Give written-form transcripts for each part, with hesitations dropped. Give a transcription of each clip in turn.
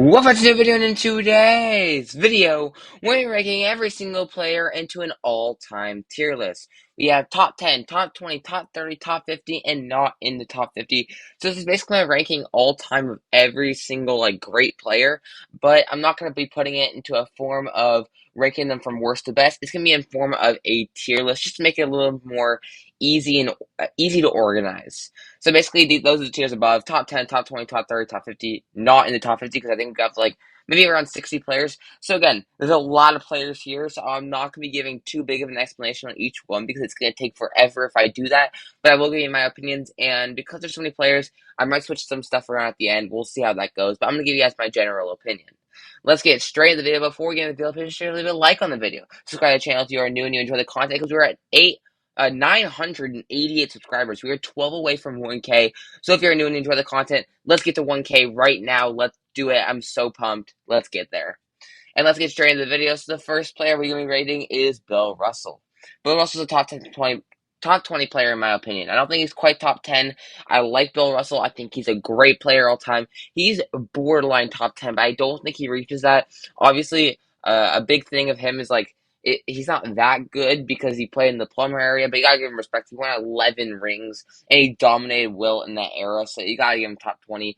Welcome to the video, and in today's video, we're ranking every single player into an all-time tier list. We have top 10, top 20, top 30, top 50, and not in the top 50. So this is basically my ranking all-time of every single great player, but I'm not going to be putting it into a form of ranking them from worst to best. It's going to be in form of a tier list just to make it a little more easy and easy to organize. So basically, those are the tiers above: top 10, top 20, top 30, top 50. Not in the top 50 because I think we got maybe around 60 players. So again, there's a lot of players here, so I'm not going to be giving too big of an explanation on each one because it's going to take forever if I do that. But I will give you my opinions, and because there's so many players, I might switch some stuff around at the end. We'll see how that goes, but I'm going to give you guys my general opinion. Let's get straight into the video. Before we get into the video, please leave a like on the video. Subscribe to the channel if you are new and you enjoy the content because we're at 988 subscribers. We are 12 away from 1K. So if you're new and enjoy the content, let's get to 1K right now. Let's do it. I'm so pumped. Let's get there. And let's get straight into the video. So the first player we're going to be rating is Bill Russell. Bill Russell's a top 20 player in my opinion. I don't think he's quite top 10. I like Bill Russell. I think he's a great player all time. He's borderline top 10, but I don't think he reaches that. Obviously, a big thing of him is he's not that good because he played in the plumber area, but you gotta give him respect. He won 11 rings, and he dominated Wilt in that era, so you gotta give him top 20.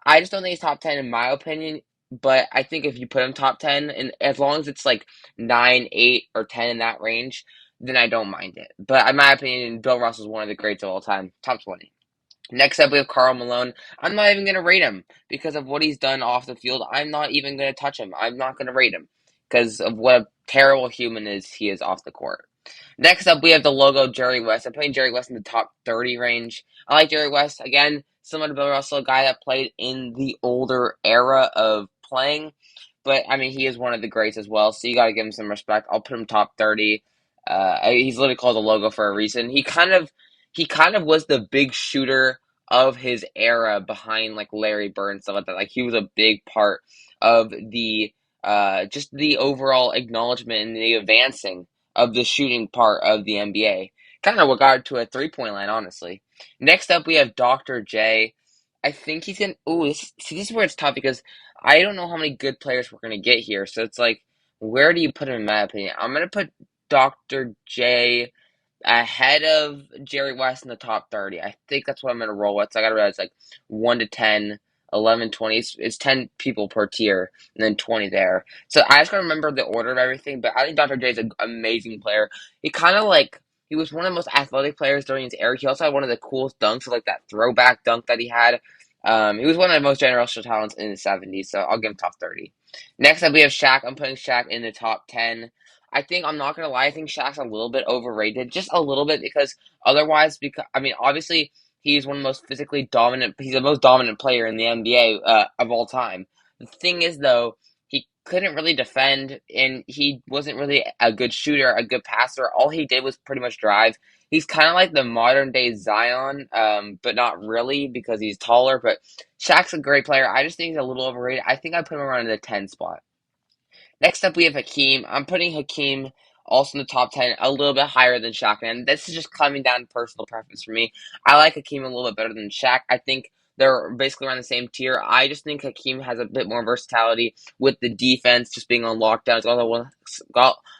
I just don't think he's top 10 in my opinion, but I think if you put him top 10, and as long as it's 9, 8, or 10 in that range, then I don't mind it. But in my opinion, Bill Russell is one of the greats of all time. Top 20. Next up, we have Karl Malone. I'm not even going to rate him because of what he's done off the field. I'm not even going to touch him. I'm not going to rate him because of what a terrible human he is off the court. Next up, we have the logo Jerry West. I'm putting Jerry West in the top 30 range. I like Jerry West. Again, similar to Bill Russell, a guy that played in the older era of playing. But, I mean, he is one of the greats as well, so you got to give him some respect. I'll put him top 30. He's literally called the logo for a reason. He kind of was the big shooter of his era behind, Larry Bird and stuff like that. He was a big part of the just the overall acknowledgement and the advancing of the shooting part of the NBA. Kind of what got to a three-point line, honestly. Next up, we have Dr. J. I think he's gonna. Ooh, this is where it's tough because I don't know how many good players we're gonna get here. So it's where do you put him in my opinion? I'm gonna put Dr. J ahead of Jerry West in the top 30. I think that's what I'm gonna roll with. So I gotta realize 1 to 10, 11, 20. It's 10 people per tier, and then 20 there. So I just gotta remember the order of everything. But I think Dr. J is an amazing player. He kind of he was one of the most athletic players during his era. He also had one of the coolest dunks, that throwback dunk that he had. He was one of the most generational talents in the 70s, so I'll give him top 30. Next up, we have Shaq. I'm putting Shaq in the top 10. I think, I'm not going to lie, I think Shaq's a little bit overrated, just a little bit, because obviously, he's one of the most physically dominant, he's the most dominant player in the NBA of all time. The thing is, though, he couldn't really defend, and he wasn't really a good shooter, a good passer. All he did was pretty much drive. He's kind of like the modern day Zion, but not really because he's taller. But Shaq's a great player. I just think he's a little overrated. I think I put him around in the 10 spot. Next up, we have Hakeem. I'm putting Hakeem also in the top 10, a little bit higher than Shaq. And this is just coming down to personal preference for me. I like Hakeem a little bit better than Shaq. I think they're basically around the same tier. I just think Hakeem has a bit more versatility with the defense, just being on lockdown.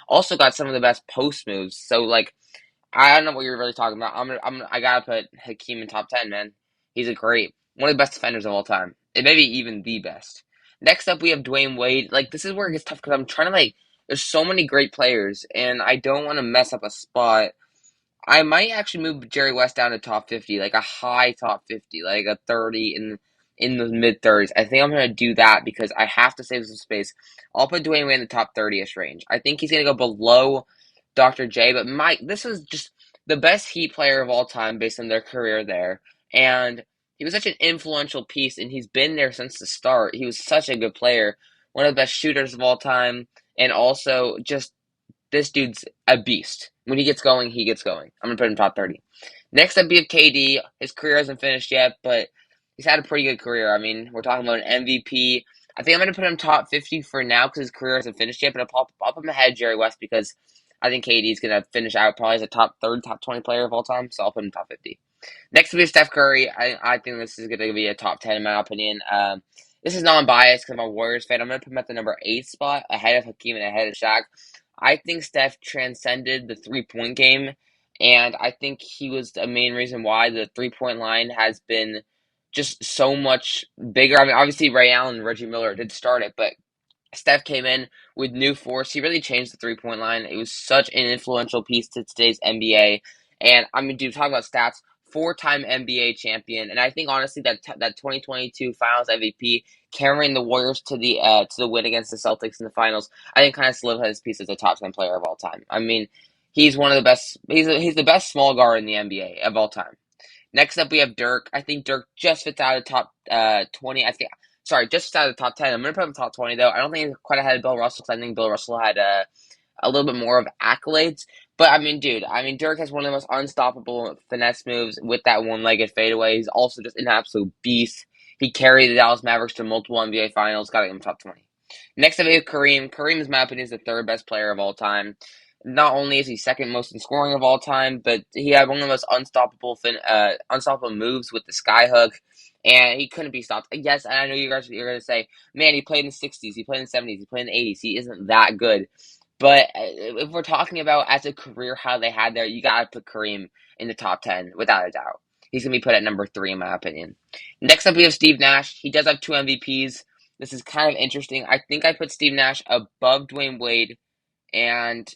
Also got some of the best post moves. So, I don't know what you're really talking about. I gotta put Hakeem in top 10, man. He's one of the best defenders of all time. And maybe even the best. Next up, we have Dwayne Wade. This is where it gets tough because I'm trying to, there's so many great players, and I don't want to mess up a spot. I might actually move Jerry West down to top 50, a high top 50, a 30 in the mid 30s. I think I'm going to do that because I have to save some space. I'll put Dwayne Wade in the top 30ish range. I think he's going to go below Dr. J, but this was just the best Heat player of all time based on their career there. And he was such an influential piece, and he's been there since the start. He was such a good player, one of the best shooters of all time, and also just this dude's a beast. When he gets going, he gets going. I'm going to put him top 30. Next up, we have KD. His career hasn't finished yet, but he's had a pretty good career. I mean, we're talking about an MVP. I think I'm going to put him top 50 for now because his career hasn't finished yet, but I'll put him ahead of Jerry West because I think KD is going to finish out probably as a top 20 player of all time, so I'll put him top 50. Next, we have Steph Curry. I think this is going to be a top 10 in my opinion. this is non-biased because I'm a Warriors fan. I'm gonna put him at the number 8 spot, ahead of Hakeem and ahead of Shaq. I think Steph transcended the 3-point game, and I think he was the main reason why the 3-point line has been just so much bigger. I mean, obviously Ray Allen and Reggie Miller did start it, but Steph came in with new force. He really changed the 3-point line. It was such an influential piece to today's NBA. And I mean, dude, talk about stats. 4-time NBA champion, and I think honestly that 2022 Finals MVP carrying the Warriors to the win against the Celtics in the finals, I think kind of solidified his piece as a top 10 player of all time. I mean, he's one of the best. He's the best small guard in the NBA of all time. Next up, we have Dirk. I think Dirk just fits out of the top 20. Sorry, just out of the top 10. I'm going to put him top 20, though. I don't think he's quite ahead of Bill Russell because I think Bill Russell had a little bit more of accolades. But, I mean, dude, Dirk has one of the most unstoppable finesse moves with that one-legged fadeaway. He's also just an absolute beast. He carried the Dallas Mavericks to multiple NBA finals. Got to get him top 20. Next up, we have Kareem. Kareem, in my opinion, is the third best player of all time. Not only is he second most in scoring of all time, but he had one of the most unstoppable moves with the skyhook, and he couldn't be stopped. Yes, and I know you're going to say, man, he played in the 60s, he played in the 70s, he played in the 80s. He isn't that good. But if we're talking about as a career how they had there, you got to put Kareem in the top 10 without a doubt. He's going to be put at number 3 in my opinion. Next up, we have Steve Nash. He does have 2 MVPs. This is kind of interesting. I think I put Steve Nash above Dwayne Wade and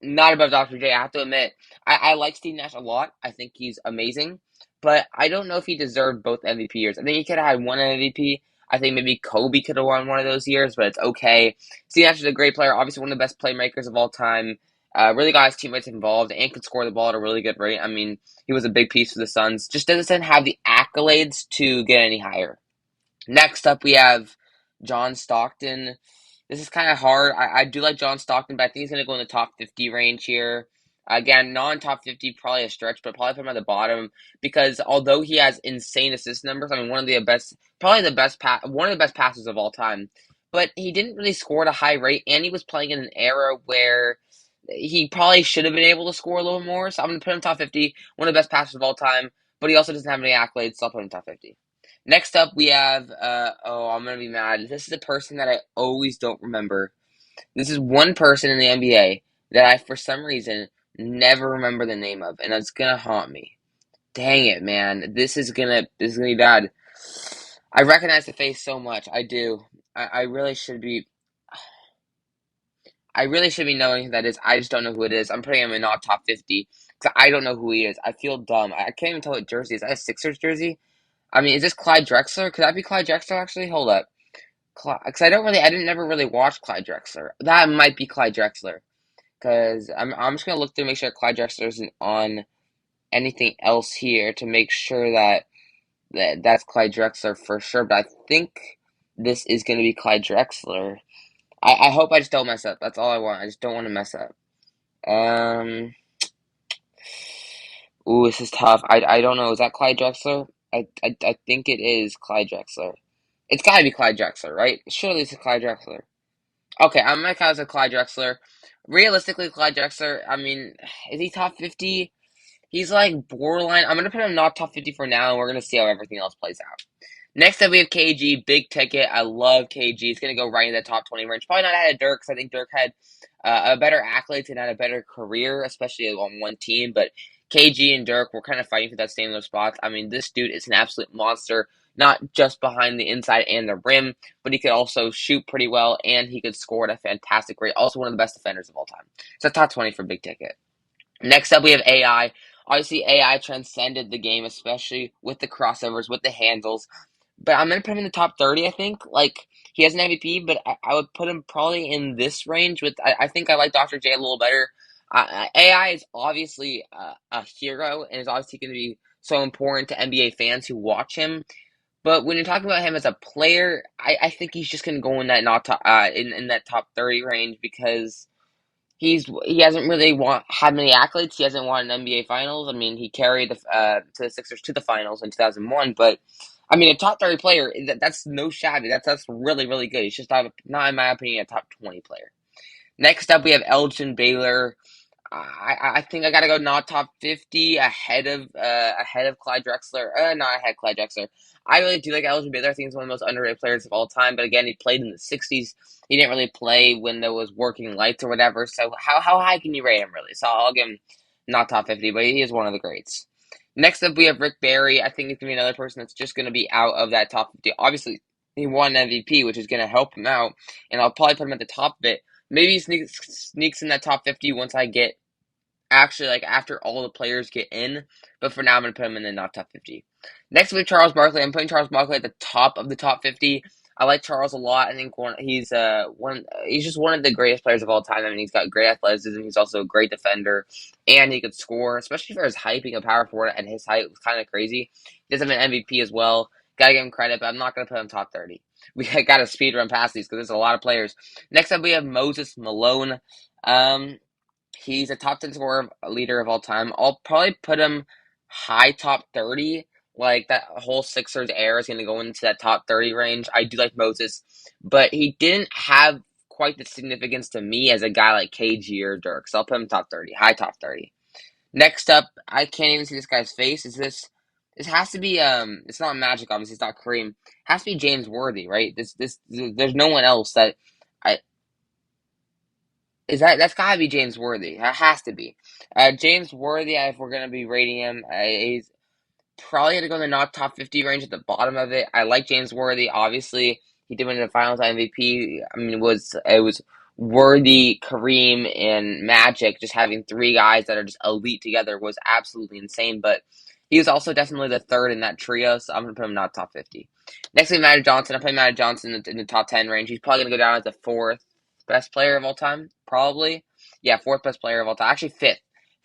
not above Dr. J. I have to admit, I like Steve Nash a lot. I think he's amazing, but I don't know if he deserved both MVP years. I think he could have had one MVP. I think maybe Kobe could have won one of those years, but it's okay. Steve Nash is a great player, obviously one of the best playmakers of all time. Really got his teammates involved and could score the ball at a really good rate. I mean, he was a big piece for the Suns. Just doesn't have the accolades to get any higher. Next up, we have John Stockton. This is kind of hard. I do like John Stockton, but I think he's going to go in the top 50 range here. Again, non-top 50, probably a stretch, but probably put him at the bottom because although he has insane assist numbers, I mean, one of the best, probably the best one of the best passes of all time, but he didn't really score at a high rate, and he was playing in an era where he probably should have been able to score a little more. So I'm going to put him top 50, one of the best passers of all time, but he also doesn't have any accolades, so I'll put him top 50. Next up, we have, I'm going to be mad. This is a person that I always don't remember. This is one person in the NBA that I, for some reason, never remember the name of, and it's going to haunt me. Dang it, man. This is gonna be bad. I recognize the face so much. I do. I really should be, I really should be knowing who that is. I just don't know who it is. I'm putting him in not top 50 because I don't know who he is. I feel dumb. I can't even tell what jersey. Is that a Sixers jersey? I mean, is this Clyde Drexler? Could that be Clyde Drexler, actually? Hold up. Because I didn't never really watch Clyde Drexler. That might be Clyde Drexler. Because I'm just going to look through and make sure Clyde Drexler isn't on anything else here to make sure that's Clyde Drexler for sure. But I think this is going to be Clyde Drexler. I hope I just don't mess up. That's all I want. I just don't want to mess up. Um, Ooh, this is tough. I don't know. Is that Clyde Drexler? I think it is Clyde Drexler. It's gotta be Clyde Drexler, right? Surely it's Clyde Drexler. Okay, I'm gonna count as a Clyde Drexler. Realistically, Clyde Drexler, I mean, is he top 50? He's like borderline. I'm gonna put him not top 50 for now, and we're gonna see how everything else plays out. Next up, we have KG, big ticket. I love KG. He's going to go right in the top 20 range. Probably not ahead of Dirk, because I think Dirk had a better accolades and had a better career, especially on one team. But KG and Dirk were kind of fighting for that staying in those spots. I mean, this dude is an absolute monster, not just behind the inside and the rim, but he could also shoot pretty well, and he could score at a fantastic rate. Also, one of the best defenders of all time. So, top 20 for big ticket. Next up, we have AI. Obviously, AI transcended the game, especially with the crossovers, with the handles. But I'm gonna put him in the top 30. I think like he has an MVP, but I would put him probably in this range. I think I like Dr. J a little better. AI is obviously a hero and is obviously going to be so important to NBA fans who watch him. But when you're talking about him as a player, I think he's just going to go in that not top, in that top 30 range because he hasn't really had many accolades. He hasn't won an NBA Finals. I mean, he carried to the Sixers to the finals in 2001. But I mean, a top 30 player that's no shabby. That's really really good. He's just not in my opinion a top 20 player. Next up, we have Elgin Baylor. I think I gotta go not top 50 ahead of Clyde Drexler. Not ahead of Clyde Drexler. I really do like Elgin Baylor. I think he's one of the most underrated players of all time. But again, he played in the '60s. He didn't really play when there was working lights or whatever. So how high can you rate him really? So I'll give him not top 50, but he is one of the greats. Next up, we have Rick Barry. I think he's gonna be another person that's just gonna be out of that top 50. Obviously, he won MVP, which is gonna help him out, and I'll probably put him at the top of it. Maybe he sneaks in that top 50 once I get actually like after all the players get in. But for now, I'm gonna put him in the not top 50. Next, we have Charles Barkley. I'm putting Charles Barkley at the top of the top 50. I like Charles a lot. I think he's just one of the greatest players of all time. I mean, he's got great athleticism. He's also a great defender, and he could score, especially for his height. Being a power forward at his height was kind of crazy. He does have an MVP as well. Gotta give him credit, but I'm not gonna put him top 30. We gotta speed run past these because there's a lot of players. Next up, we have Moses Malone. Um, He's a top 10 scorer leader of all time. I'll probably put him high top 30. Like that whole Sixers era is going to go into that top 30 range. I do like Moses, but he didn't have quite the significance to me as a guy like KG or Dirk. So I'll put him top 30, high top 30. Next up, I can't even see this guy's face. This has to be it's not Magic, obviously it's not Kareem. It has to be James Worthy, right? This there's no one else that I is that's gotta be James Worthy. That has to be. James Worthy, if we're gonna be rating him, he's probably gonna go in the not top 50 range at the bottom of it. I like James Worthy. Obviously, he did win the Finals MVP. I mean, it was Worthy, Kareem, and Magic. Just having three guys that are just elite together was absolutely insane. But he was also definitely the third in that trio, so I'm gonna put him not top 50. Next, we have Magic Johnson. I'm putting Magic Johnson in the top 10 range. He's probably gonna go down as the fourth best player of all time, probably. Yeah, fourth best player of all time. Actually,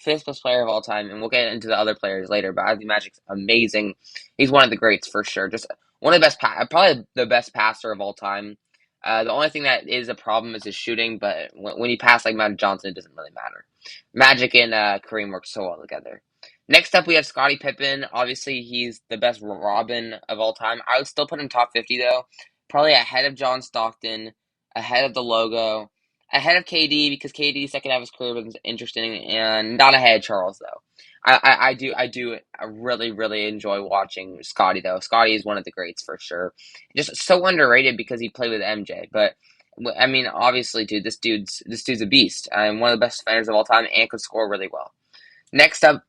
fifth best player of all time, and we'll get into the other players later. But I think Magic's amazing. He's one of the greats for sure. Just one of the best, probably the best passer of all time. The only thing that is a problem is his shooting, but when you pass like Magic Johnson, it doesn't really matter. Magic and Kareem work so well together. Next up, we have Scottie Pippen. Obviously, he's the best Robin of all time. I would still put him top 50 though, probably ahead of John Stockton, ahead of the logo, ahead of KD because KD's second half of his career was interesting, and not ahead of Charles though. I really really enjoy watching Scotty though. Scotty is one of the greats for sure. Just so underrated because he played with MJ, but I mean obviously, dude, this dude's a beast. I'm one of the best defenders of all time and could score really well. Next up,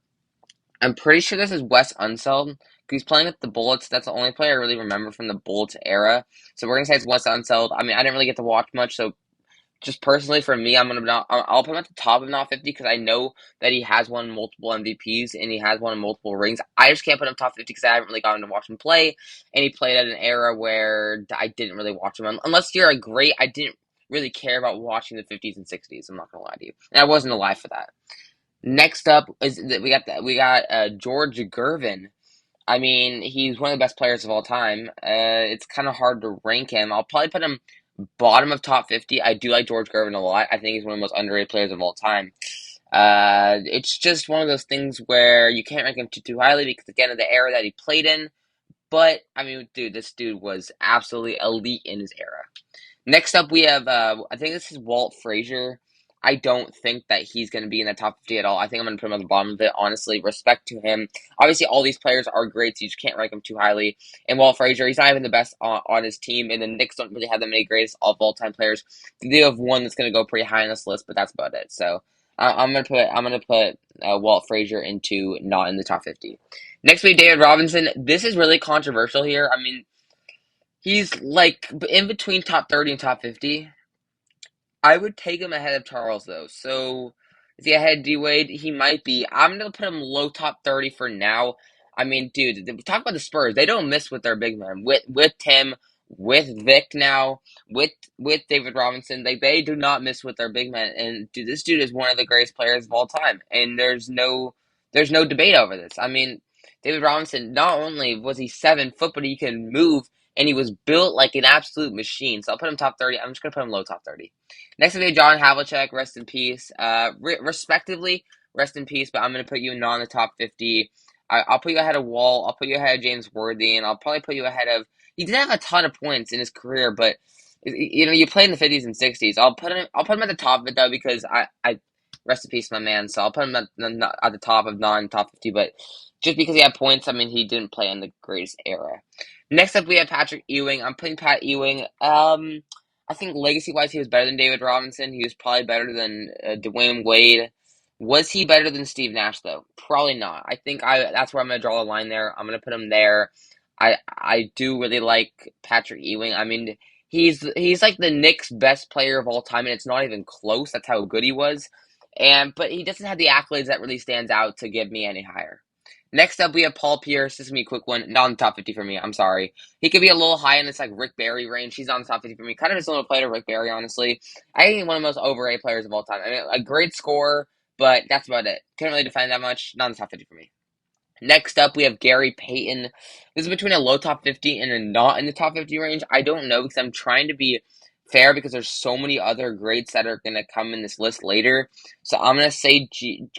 I'm pretty sure this is Wes Unseld. He's playing with the Bullets. That's the only player I really remember from the Bullets era. So we're gonna say it's Wes Unseld. I mean, I didn't really get to watch much, so just personally for me, I'll put him at the top of not 50 because I know that he has won multiple MVPs and he has won multiple rings. I just can't put him top 50 because I haven't really gotten to watch him play, and he played at an era where I didn't really watch him. Unless you're a great, I didn't really care about watching the 50s and 60s. I'm not gonna lie to you, and I wasn't alive for that. Next up is we got George Gervin. I mean, he's one of the best players of all time. It's kind of hard to rank him. I'll probably put him bottom of top 50. I do like George Gervin a lot. I think he's one of the most underrated players of all time. It's just one of those things where you can't rank him too highly because again of the era that he played in. But I mean, dude, this dude was absolutely elite in his era. Next up, we have, I think this is Walt Frazier. I don't think that he's going to be in the top 50 at all. I think I'm going to put him on the bottom of it, honestly. Respect to him. Obviously, all these players are great, so you just can't rank them too highly. And Walt Frazier, he's not even the best on his team, and the Knicks don't really have that many greatest of all-time players. They do have one that's going to go pretty high on this list, but that's about it. So I'm gonna put Walt Frazier into not in the top 50. Next, we have David Robinson. This is really controversial here. I mean, he's like in between top 30 and top 50. I would take him ahead of Charles though. So is he ahead of D Wade? He might be. I'm gonna put him low top 30 for now. I mean, dude, talk about the Spurs. They don't miss with their big man. With Tim, with Vic now, with David Robinson. They do not miss with their big man. And dude, this dude is one of the greatest players of all time. And there's no debate over this. I mean, David Robinson, not only was he 7 foot, but he can move and he was built like an absolute machine. So I'll put him top 30. I'm just gonna put him low top 30. Next we have John Havlicek, rest in peace. Respectively, rest in peace. But I'm gonna put you not in the top 50. I'll put you ahead of Wall. I'll put you ahead of James Worthy, and I'll probably put you ahead of. He did have a ton of points in his career, but you played in the 50s and 60s. I'll put him at the top of it though because Rest in peace, my man. So I'll put him at the top of non-top 50, but just because he had points, I mean, he didn't play in the greatest era. Next up, we have Patrick Ewing. I'm putting Pat Ewing. I think legacy-wise, he was better than David Robinson. He was probably better than Dwayne Wade. Was he better than Steve Nash, though? Probably not. I think that's where I'm going to draw the line there. I'm going to put him there. I do really like Patrick Ewing. I mean, he's like the Knicks' best player of all time, and it's not even close. That's how good he was. But he doesn't have the accolades that really stands out to give me any higher. Next up, we have Paul Pierce. This is gonna be a quick one. Not in the top 50 for me. I'm sorry. He could be a little high in this like Rick Barry range. He's not in the top 50 for me. Kind of a similar player to Rick Barry, honestly. I think he's one of the most overrated players of all time. I mean, a great scorer, but that's about it. Can't really defend that much. Not in the top 50 for me. Next up, we have Gary Payton. This is between a low top 50 and a not in the top 50 range. I don't know because I'm trying to be fair because there's so many other greats that are going to come in this list later. So I'm going to say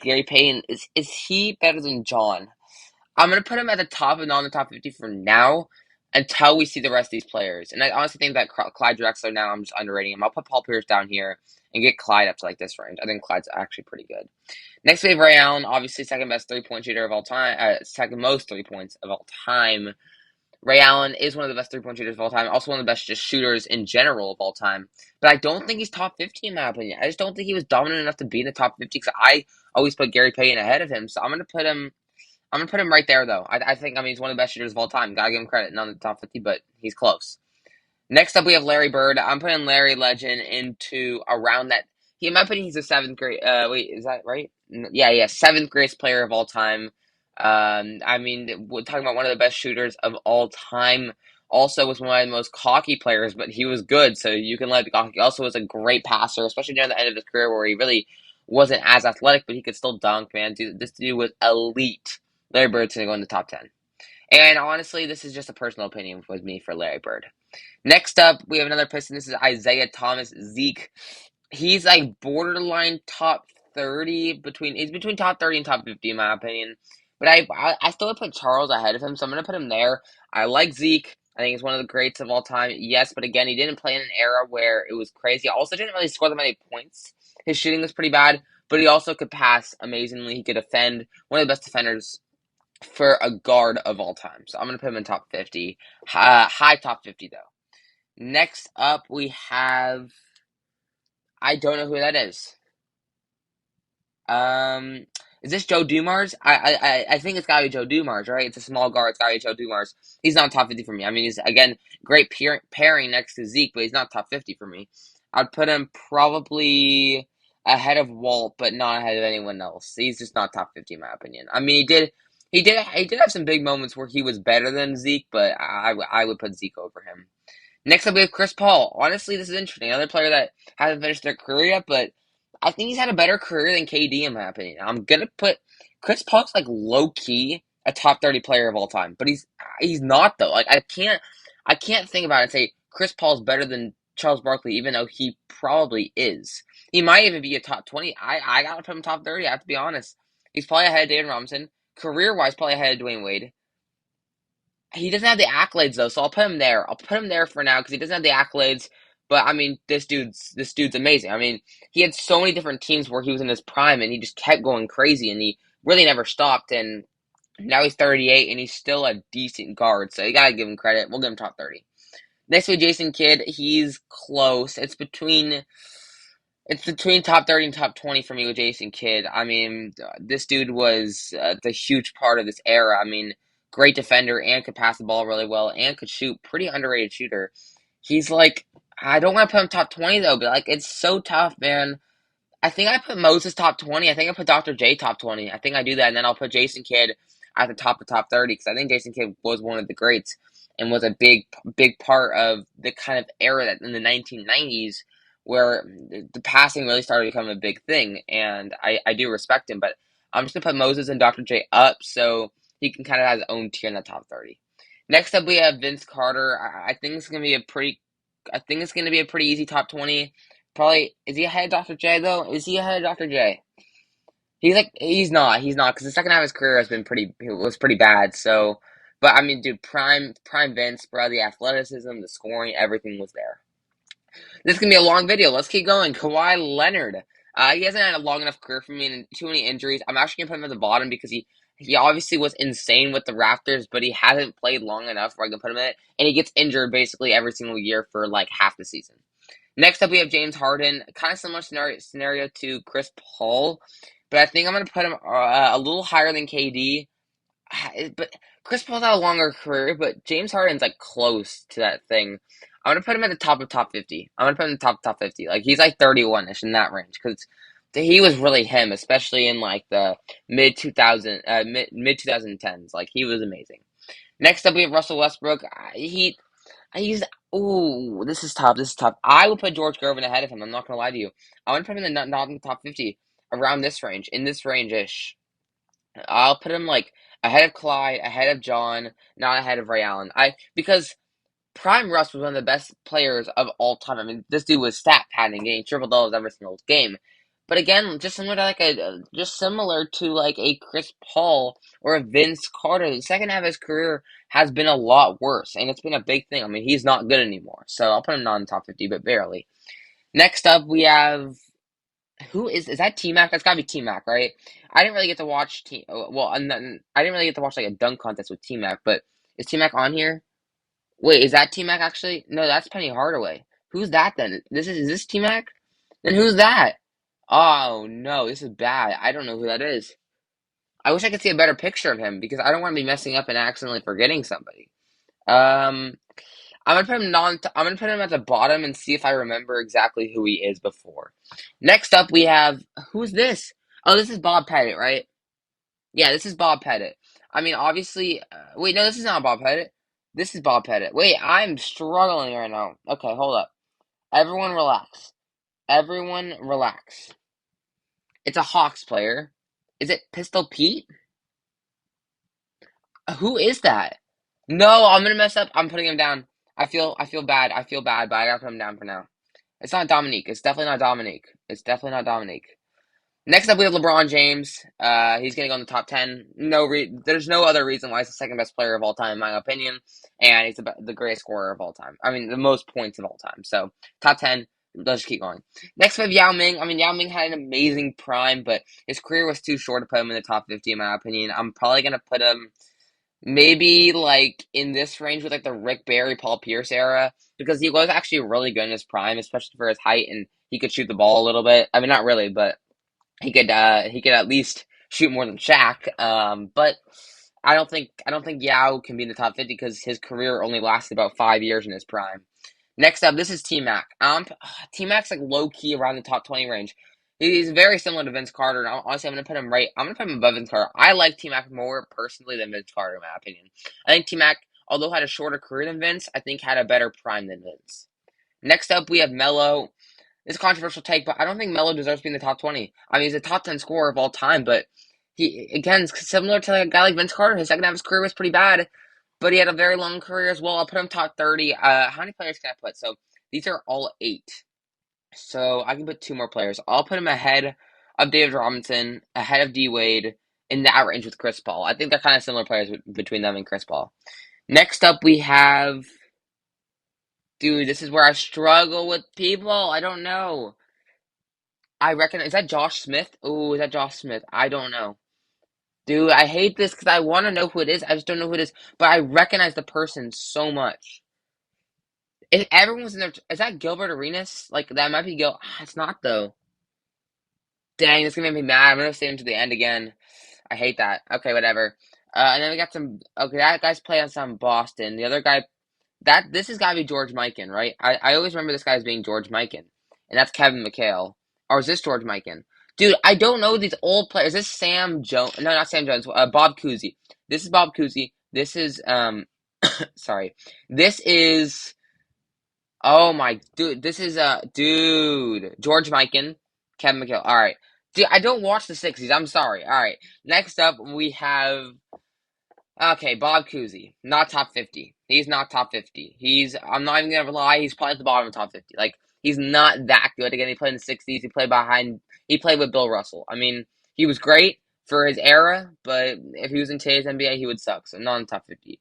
Gary Payton. Is he better than John? I'm going to put him at the top and not in the top 50 for now until we see the rest of these players. And I honestly think that Clyde Drexler now, I'm just underrating him. I'll put Paul Pierce down here and get Clyde up to like this range. I think Clyde's actually pretty good. Next, we have Ray Allen, obviously second best three-point shooter of all time, second most 3 points of all time. Ray Allen is one of the best three-point shooters of all time, also one of the best just shooters in general of all time. But I don't think he's top 50 in my opinion. I just don't think he was dominant enough to be in the top 50 because I always put Gary Payton ahead of him. So I'm gonna put him. I'm gonna put him right there though. I think he's one of the best shooters of all time. Gotta give him credit, not in the top 50, but he's close. Next up, we have Larry Bird. I'm putting Larry Legend into around that. In my opinion, he's a seventh grade. Wait, is that right? Yeah, seventh greatest player of all time. I mean, we're talking about one of the best shooters of all time. Also, was one of the most cocky players, but he was good, so you can let the cocky. Also, was a great passer, especially near the end of his career, where he really wasn't as athletic, but he could still dunk. Man, this dude was elite. Larry Bird's gonna go in the top 10. And honestly, this is just a personal opinion with me for Larry Bird. Next up, we have another Piston. This is Isaiah Thomas Zeke. He's like borderline top 30 he's between top 30 and top 50 in my opinion. But I still would put Charles ahead of him, so I'm gonna put him there. I like Zeke. I think he's one of the greats of all time. Yes, but again, he didn't play in an era where it was crazy. Also didn't really score that many points. His shooting was pretty bad, but he also could pass amazingly. He could defend. One of the best defenders for a guard of all time. So I'm gonna put him in top 50. High top 50 though. Next up, we have. I don't know who that is. Um, is this Joe Dumars? I think it's gotta be Joe Dumars, right? It's a small guard. It's gotta be Joe Dumars. He's not top 50 for me. I mean, he's again great pairing next to Zeke, but he's not top 50 for me. I'd put him probably ahead of Walt, but not ahead of anyone else. He's just not top 50 in my opinion. I mean, he did have some big moments where he was better than Zeke, but I would put Zeke over him. Next up, we have Chris Paul. Honestly, this is interesting. Another player that hasn't finished their career yet, but I think he's had a better career than KD, in my opinion. I'm gonna put Chris Paul's like low key a top 30 player of all time, but he's not though. Like I can't think about it and say Chris Paul's better than Charles Barkley, even though he probably is. He might even be a top 20. I gotta put him top 30. I have to be honest. He's probably ahead of David Robinson. Career wise, probably ahead of Dwayne Wade. He doesn't have the accolades though, so I'll put him there. I'll put him there for now because he doesn't have the accolades. But I mean, this dude's amazing. I mean, he had so many different teams where he was in his prime, and he just kept going crazy, and he really never stopped. And now he's 38, and he's still a decent guard. So you gotta give him credit. We'll give him top 30. Next we have Jason Kidd. He's close. It's between top 30 and top 20 for me with Jason Kidd. I mean, this dude was the huge part of this era. I mean, great defender and could pass the ball really well and could shoot. Pretty underrated shooter. He's like, I don't want to put him top 20 though, but like, it's so tough, man. I think I put Moses top 20. I think I put Dr. J top 20. I think I do that, and then I'll put Jason Kidd at the top of top 30 because I think Jason Kidd was one of the greats and was a big part of the kind of era that in the 1990s where the passing really started to become a big thing, and I do respect him, but I'm just going to put Moses and Dr. J up so he can kind of have his own tier in the top 30. Next up, we have Vince Carter. I think it's going to be a pretty easy top 20. Probably, is he ahead of Dr. J though? Is he ahead of Dr. J? He's not, because the second half of his career was pretty bad. So, but I mean, dude, prime Vince, bro, the athleticism, the scoring, everything was there. This is gonna be a long video. Let's keep going. Kawhi Leonard. He hasn't had a long enough career for me and too many injuries. I'm actually gonna put him at the bottom because he obviously was insane with the Raptors, but he hasn't played long enough where I can put him in it, and he gets injured basically every single year for like half the season. Next up, we have James Harden. Kind of similar scenario to Chris Paul, but I think I'm going to put him a little higher than KD. But Chris Paul's had a longer career, but James Harden's like close to that thing. I'm going to put him at the top of top 50. I'm going to put him in the top 50. Like he's like 31ish in that range because he was really him, especially in like the mid 2010s. Like he was amazing. Next up, we have Russell Westbrook. He's ooh, this is tough. This is tough. I would put George Gervin ahead of him. I'm not gonna lie to you. I would put him in the not in the top 50, around this range, in this range ish. I'll put him like ahead of Clyde, ahead of John, not ahead of Ray Allen. Because Prime Russ was one of the best players of all time. I mean, this dude was stat padding, getting triple doubles every single game. But again, just similar to like a Chris Paul or a Vince Carter, the second half of his career has been a lot worse, and it's been a big thing. I mean, he's not good anymore, so I'll put him not in the top 50, but barely. Next up, we have who is that T Mac? That's gotta be T Mac, right? I didn't really get to watch I didn't really get to watch like a dunk contest with T Mac, but is T Mac on here? Wait, is that T Mac actually? No, that's Penny Hardaway. Who's that then? Is this T Mac? Then who's that? Oh no, this is bad. I don't know who that is. I wish I could see a better picture of him because I don't want to be messing up and accidentally forgetting somebody. Um, I'm gonna put him at the bottom and see if I remember exactly who he is before. Next up, we have who's this? Oh, this is Bob Pettit, right? Yeah, this is Bob Pettit. I mean, obviously, wait, no, this is not Bob Pettit. This is Bob Pettit. Wait, I'm struggling right now. Okay, hold up. Everyone relax. Everyone relax. It's a Hawks player. Is it Pistol Pete? Who is that? No, I'm gonna mess up. I'm putting him down. I feel bad. I feel bad, but I gotta put him down for now. It's not Dominique. It's definitely not Dominique. It's definitely not Dominique. Next up, we have LeBron James. He's going to go in the top 10. There's no other reason why he's the second best player of all time, in my opinion. And he's the greatest scorer of all time. I mean, the most points of all time. So, top 10. Let's just keep going. Next, we have Yao Ming. I mean, Yao Ming had an amazing prime, but his career was too short to put him in the top 50, in my opinion. I'm probably going to put him maybe like in this range with like the Rick Barry, Paul Pierce era, because he was actually really good in his prime, especially for his height, and he could shoot the ball a little bit. I mean, not really, but he could at least shoot more than Shaq. But I don't think Yao can be in the top 50 because his career only lasted about 5 years in his prime. Next up, this is T Mac. T Mac's like low key around the top 20 range. He's very similar to Vince Carter. And honestly, I'm gonna put him right. I'm gonna put him above Vince Carter. I like T Mac more personally than Vince Carter, in my opinion. I think T Mac, although had a shorter career than Vince, I think had a better prime than Vince. Next up, we have Melo. It's a controversial take, but I don't think Melo deserves to be in the top 20. I mean, he's a top 10 scorer of all time, but again, similar to like a guy like Vince Carter. His second half of his career was pretty bad, but he had a very long career as well. I'll put him top 30. How many players can I put? So these are all 8. So I can put 2 more players. I'll put him ahead of David Robinson, ahead of D Wade, in that range with Chris Paul. I think they're kind of similar players between them and Chris Paul. Next up, we have. Dude, this is where I struggle with people. I don't know. I reckon, is that Josh Smith? Oh, is that Josh Smith? I don't know. Dude, I hate this because I want to know who it is. I just don't know who it is. But I recognize the person so much. If everyone was in there, is that Gilbert Arenas? Like, that might be it's not, though. Dang, this is going to make me mad. I'm going to stay him to the end again. I hate that. Okay, whatever. And then we got some. Okay, that guy's playing on some Boston. The other guy. This has got to be George Mikan, right? I always remember this guy as being George Mikan. And that's Kevin McHale. Or is this George Mikan? Dude, I don't know these old players. Is this Sam Jones? No, not Sam Jones. Bob Cousy. This is Bob Cousy. This is sorry. This is oh my dude. This is dude George Mikan, Kevin McHale. All right, dude. I don't watch the '60s. I'm sorry. All right. Next up, we have okay, Bob Cousy, not top 50. He's not top 50. I'm not even gonna lie, he's probably at the bottom of top 50. Like, he's not that good. Again, he played in the '60s. He played with Bill Russell. I mean, he was great for his era, but if he was in today's NBA, he would suck. So not in top 50.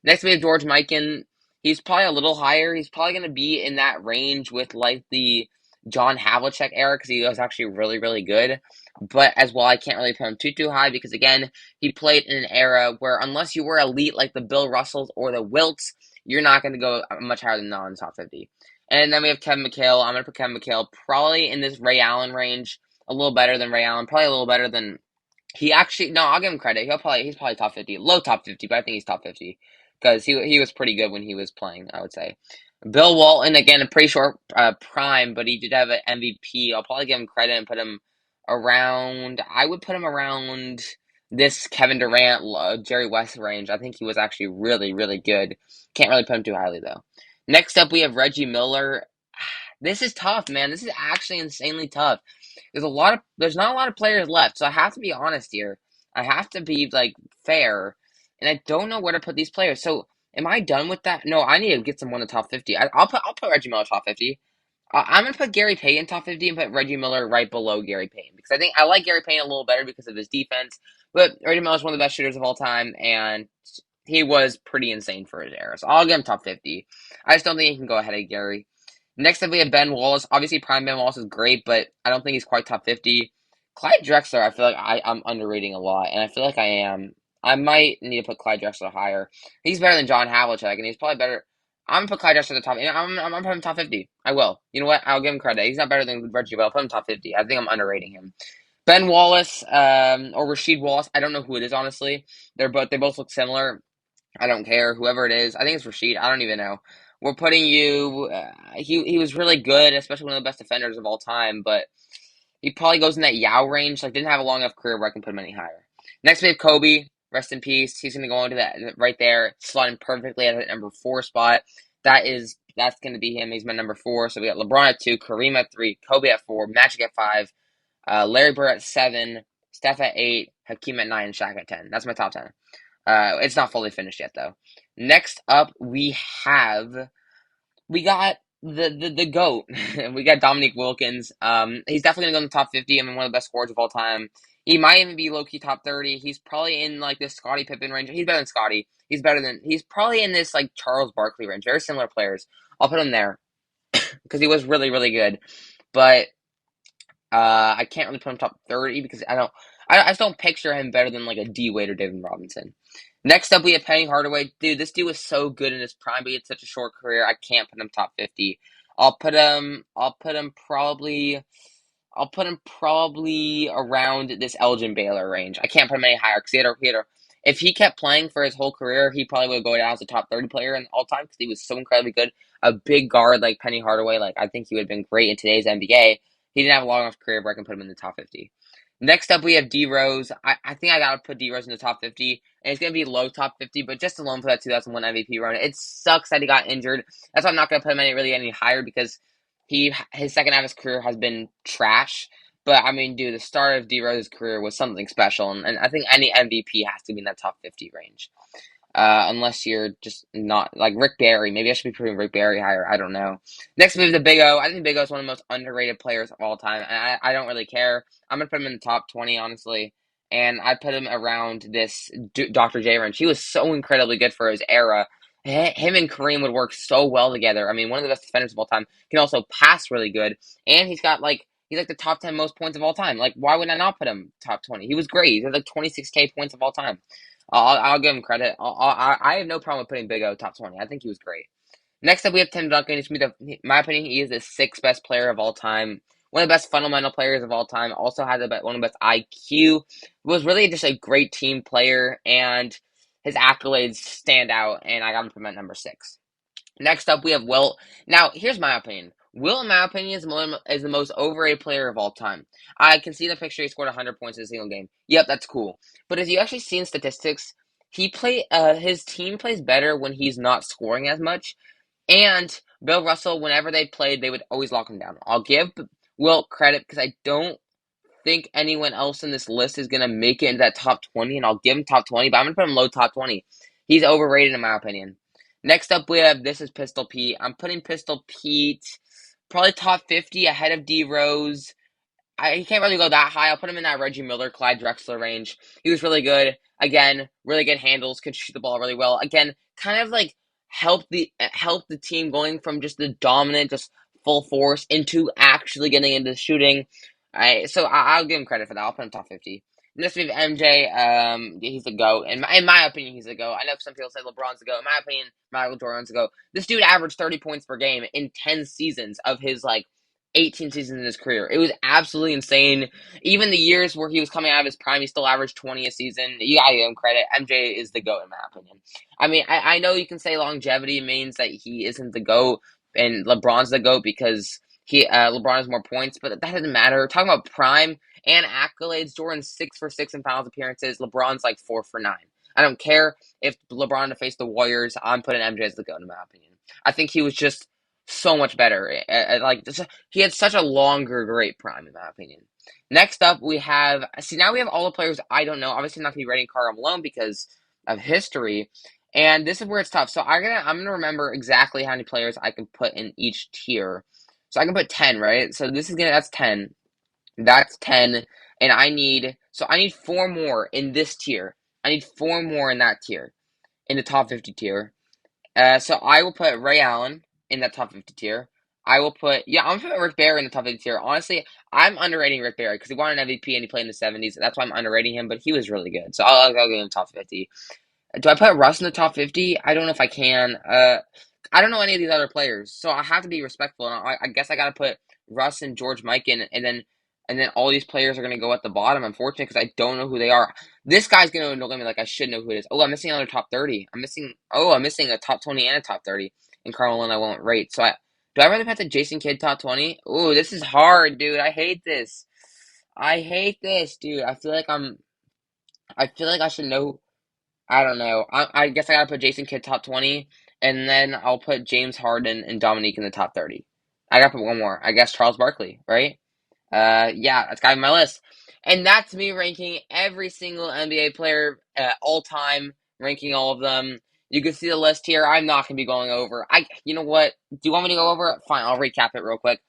Next, we have George Mikan. He's probably a little higher. He's probably gonna be in that range with like the John Havlicek era because he was actually really, really good. But as well, I can't really put him too high because again, he played in an era where unless you were elite like the Bill Russells or the Wilts, you're not going to go much higher than non top 50. And then we have Kevin McHale. I'm going to put Kevin McHale probably in this Ray Allen range, a little better than Ray Allen, probably a little better than he actually. No, I'll give him credit. He's probably top 50, low top 50, but I think he's top 50 because he was pretty good when he was playing. I would say. Bill Walton again, a pretty short prime, but he did have an MVP. I'll probably give him credit and put him around. I would put him around this Kevin Durant, Jerry West range. I think he was actually really, really good. Can't really put him too highly though. Next up, we have Reggie Miller. This is tough, man. This is actually insanely tough. There's not a lot of players left, so I have to be honest here. I have to be like fair, and I don't know where to put these players. So am I done with that? No, I need to get someone in the top 50. I'll put Reggie Miller top 50. I'm gonna put Gary Payton top 50 and put Reggie Miller right below Gary Payton because I think I like Gary Payton a little better because of his defense. But Reggie Miller is one of the best shooters of all time, and he was pretty insane for his era. So I'll give him top 50. I just don't think he can go ahead of Gary. Next up, we have Ben Wallace. Obviously, prime Ben Wallace is great, but I don't think he's quite top 50. Clyde Drexler, I feel like I'm underrating a lot, and I feel like I am. I might need to put Clyde Drexler higher. He's better than John Havlicek, and he's probably better. I'm gonna put Clyde Drexler at the top. I'm gonna put him top 50. I will. You know what? I'll give him credit. He's not better than Reggie, but I'll put him top 50. I think I'm underrating him. Ben Wallace, or Rasheed Wallace. I don't know who it is honestly. They both look similar. I don't care. Whoever it is, I think it's Rasheed. I don't even know. We're putting you. He was really good, especially one of the best defenders of all time. But he probably goes in that Yao range. Like didn't have a long enough career where I can put him any higher. Next we have Kobe. Rest in peace. He's gonna go into that right there, slotting perfectly at the number 4 spot. That's gonna be him. He's my number 4. So we got LeBron at 2, Kareem at 3, Kobe at 4, Magic at 5, Larry Bird at 7, Steph at 8, Hakeem at 9, and Shaq at 10. That's my top 10. It's not fully finished yet though. Next up we got the GOAT. We got Dominique Wilkins. He's definitely gonna go in the top 50. I mean, one of the best scorers of all time. He might even be low key top 30. He's probably in like this Scottie Pippen range. He's better than Scottie. He's probably in this like Charles Barkley range. Very similar players. I'll put him there because he was really really good. But I can't really put him top 30 because I just don't picture him better than like a D Wade or David Robinson. Next up, we have Penny Hardaway. Dude, this dude was so good in his prime, but he had such a short career. I can't put him top 50. I'll put him probably. I'll put him probably around this Elgin Baylor range. I can't put him any higher because if he kept playing for his whole career, he probably would go down as a top 30 player in all time because he was so incredibly good. A big guard like Penny Hardaway, like I think he would have been great in today's NBA. He didn't have a long enough career where I can put him in the top 50. Next up, we have D Rose. I think I gotta put D Rose in the top 50, and it's gonna be low top 50, but just alone for that 2001 MVP run. It sucks that he got injured. That's why I'm not gonna put him any higher because his second half of his career has been trash. But I mean, dude, the start of D Rose's career was something special, and I think any MVP has to be in that top 50 range. Unless you're just not like Rick Barry. Maybe I should be putting Rick Barry higher. I don't know. Next move, the Big O. I think Big O is one of the most underrated players of all time. And I don't really care. I'm gonna put him in the top 20, honestly. And I put him around this Dr. J range. He was so incredibly good for his era. Him and Kareem would work so well together. I mean, one of the best defenders of all time. Can also pass really good, and he's like the top 10 most points of all time. Like, why would I not put him top 20? He was great. He had like 26K points of all time. I'll give him credit. I have no problem with putting Big O top 20. I think he was great. Next up, we have Tim Duncan. In my opinion, he is the sixth best player of all time. One of the best fundamental players of all time. Also had one of the best IQ. Was really just a great team player, and his accolades stand out, and I got him from at number 6. Next up, we have Wilt. Now, here's my opinion. Wilt, in my opinion, is the most overrated player of all time. I can see the picture. He scored 100 points in a single game. Yep, that's cool. But if you actually see in statistics, his team plays better when he's not scoring as much. And Bill Russell, whenever they played, they would always lock him down. I'll give Wilt credit because I don't think anyone else in this list is going to make it into that top 20, and I'll give him top 20, but I'm going to put him low top 20. He's overrated in my opinion. Next up, we have This Is Pistol Pete. I'm putting Pistol Pete probably top 50 ahead of D Rose. He can't really go that high. I'll put him in that Reggie Miller, Clyde Drexler range. He was really good. Again, really good handles, could shoot the ball really well. Again, kind of like help the team going from just the dominant, just full force into actually getting into shooting. I'll give him credit for that. I'll put him top 50. Next we have MJ. He's the GOAT. In my opinion, he's the GOAT. I know some people say LeBron's the GOAT. In my opinion, Michael Jordan's the GOAT. This dude averaged 30 points per game in 10 seasons of his 18 seasons in his career. It was absolutely insane. Even the years where he was coming out of his prime, he still averaged 20 a season. You gotta give him credit. MJ is the GOAT in my opinion. I mean, I know you can say longevity means that he isn't the GOAT and LeBron's the GOAT because LeBron has more points, but that doesn't matter. We're talking about prime and accolades. Jordan's 6 for 6 in finals appearances. LeBron's 4 for 9. I don't care if LeBron to face the Warriors. I'm putting MJ as the GOAT in my opinion. I think he was just so much better. He had such a longer great prime in my opinion. Next up, we have now we have all the players I don't know. Obviously, I'm not gonna be rating Karl Malone because of history, and this is where it's tough. So I'm gonna remember exactly how many players I can put in each tier. So I can put 10, right? So that's 10. That's 10, and I need 4 more in this tier. I need 4 more in that tier, in the top 50 tier. So I will put Ray Allen in that top 50 tier. I'm gonna put Rick Barry in the top 50 tier. Honestly, I'm underrating Rick Barry because he won an MVP and he played in the 70s. That's why I'm underrating him, but he was really good. So I'll give him top 50. Do I put Russ in the top 50? I don't know if I can. I don't know any of these other players, so I have to be respectful. And I guess I gotta put Russ and George Mikan, and then all these players are gonna go at the bottom. Unfortunately, because I don't know who they are. This guy's gonna annoy me like I should know who it is. Oh, I'm missing another top 30. I'm missing a top 20 and a top 30. And Karl Malone I won't rate. Do I really put the Jason Kidd top 20? Ooh, this is hard, dude. I hate this. I hate this, dude. I feel like I should know. I don't know. I guess I gotta put Jason Kidd top 20, and then I'll put James Harden and Dominique in the top 30. I gotta put one more. I guess Charles Barkley, right? Yeah, that's gotta be my list. And that's me ranking every single NBA player all time, ranking all of them. You can see the list here. I'm not gonna be going over. You know what? Do you want me to go over it? Fine, I'll recap it real quick.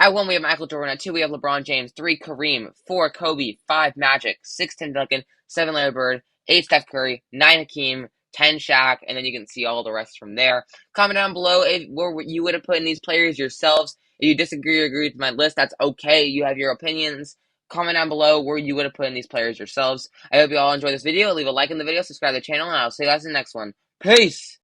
At 1, we have Michael Jordan. At 2, we have LeBron James. 3, Kareem. 4, Kobe. 5, Magic. 6, Tim Duncan. 7, Larry Bird. 8, Steph Curry. 9, Hakeem. 10, Shaq. And then you can see all the rest from there. Comment down below where you would have put in these players yourselves. If you disagree or agree with my list, that's okay. You have your opinions. Comment down below where you would have put in these players yourselves. I hope you all enjoyed this video. Leave a like in the video, subscribe to the channel, and I'll see you guys in the next one. Peace!